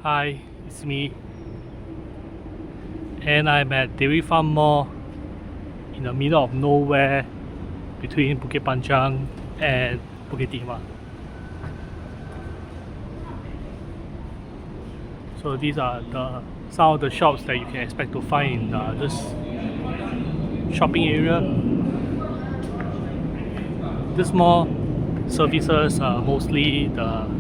Hi, it's me, and I'm at Dairy Farm Mall in the middle of nowhere between Bukit Panjang and Bukit Timah. So these are some of the shops that you can expect to find in this shopping area. This mall services mostly the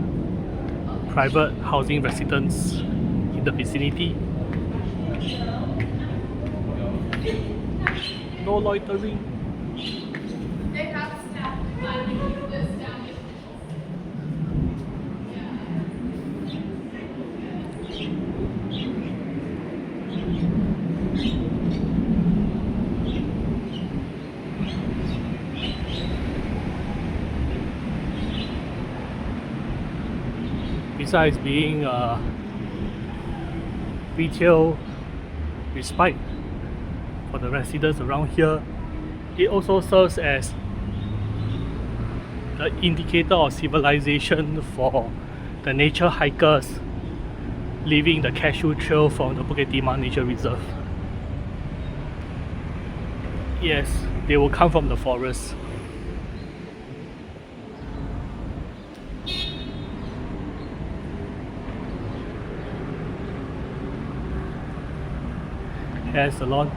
private housing residents in the vicinity. No loitering. Besides being a retail respite for the residents around here, it also serves as the indicator of civilization for the nature hikers leaving the cashew trail from the Bukit Timah Nature Reserve. Yes, they will come from the forest. Hair salon.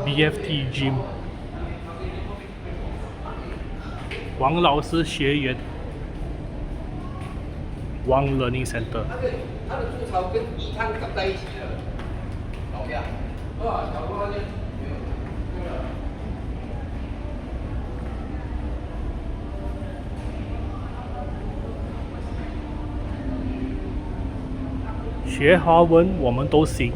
BFT Gym 王老师学园 Wang Learning Center 它的筑巢跟地汤长在一起的，老样。小郭那边没有。学华文我们都行。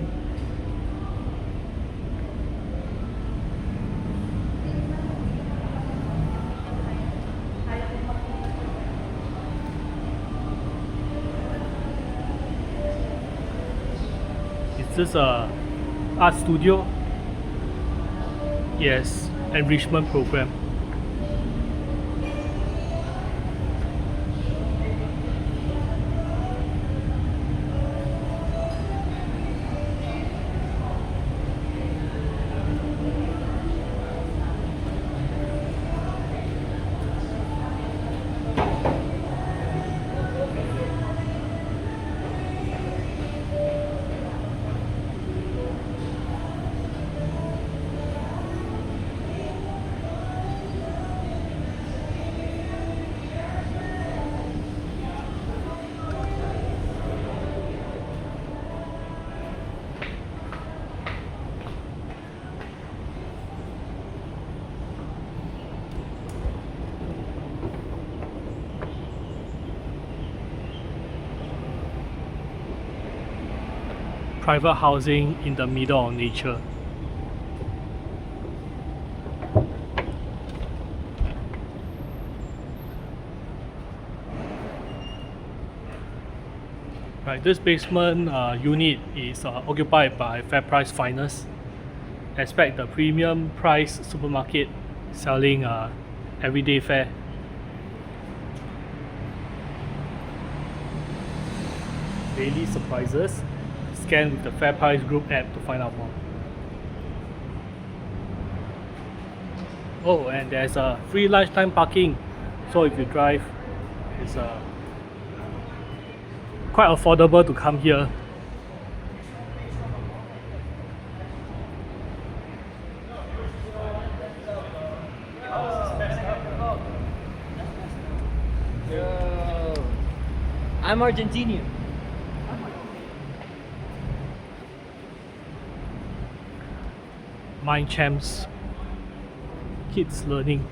Is this a art studio? Yes, enrichment program. Private housing in the middle of nature. Right, this basement unit is occupied by FairPrice Finest. Expect the premium price supermarket selling everyday fare. Daily surprises. Scan with the FairPrice Group app to find out more. Oh, and there's a free lunchtime parking. So if you drive, it's quite affordable to come here. I'm Argentinian. Mind Champs Kids Learning.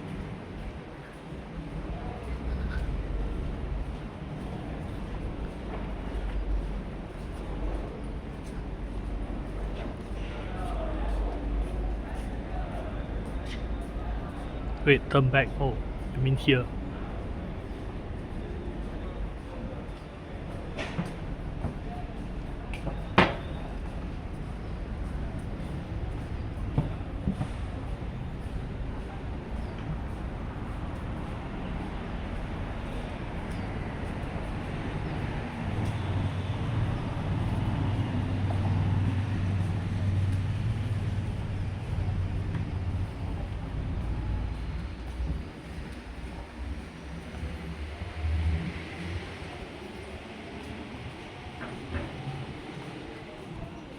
Wait, turn back. Oh, I mean here.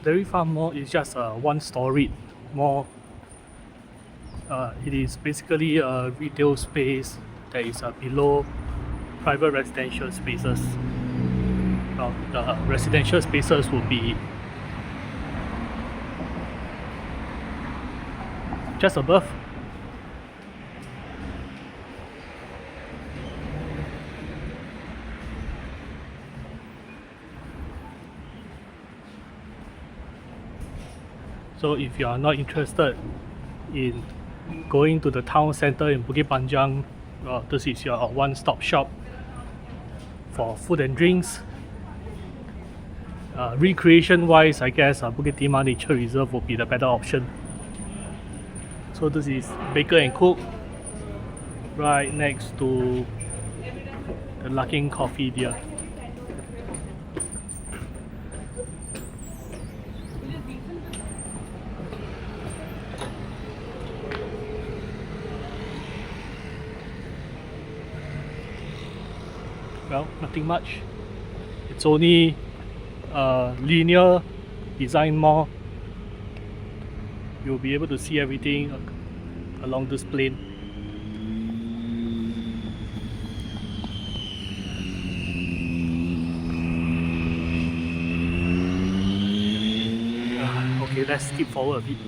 Dairy Farm Mall is just a one-storied mall. It is basically a retail space that is below private residential spaces. The residential spaces will be just above. So if you are not interested in going to the town center in Bukit Panjang, this is your one-stop shop for food and drinks. Recreation wise, I guess Bukit Timah Nature Reserve will be the better option. So this is Baker and Cook, right next to the Luckin Coffee there. Well, nothing much. It's only a linear design mall. You'll be able to see everything along this plane. Okay, let's skip forward a bit.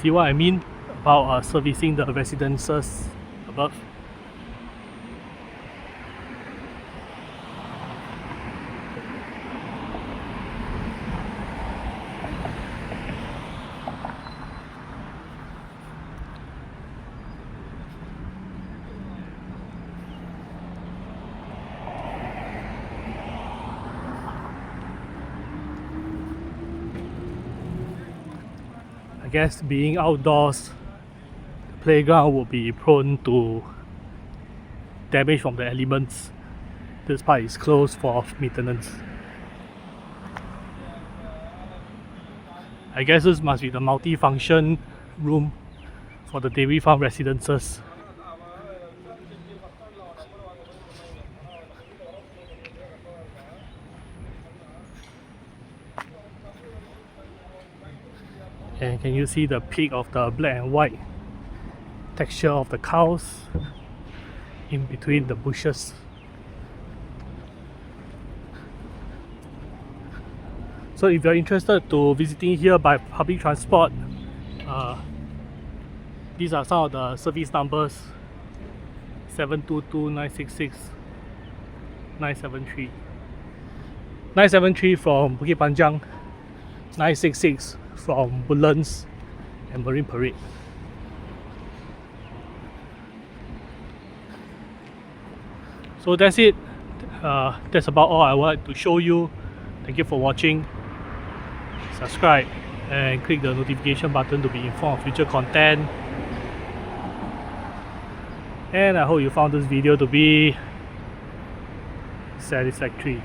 See what I mean about servicing the residences above? I guess being outdoors, the playground will be prone to damage from the elements. This part is closed for maintenance. I guess this must be the multi-function room for the dairy farm residences. And can you see the peak of the black and white texture of the cows in between the bushes? So if you're interested to visiting here by public transport, these are some of the service numbers: 722 966 973. 973 from Bukit Panjang, 966 from Woodlands and Marine Parade. So that's it. That's about all I wanted to show you. Thank you for watching. Subscribe and click the notification button to be informed of future content. And I hope you found this video to be satisfactory.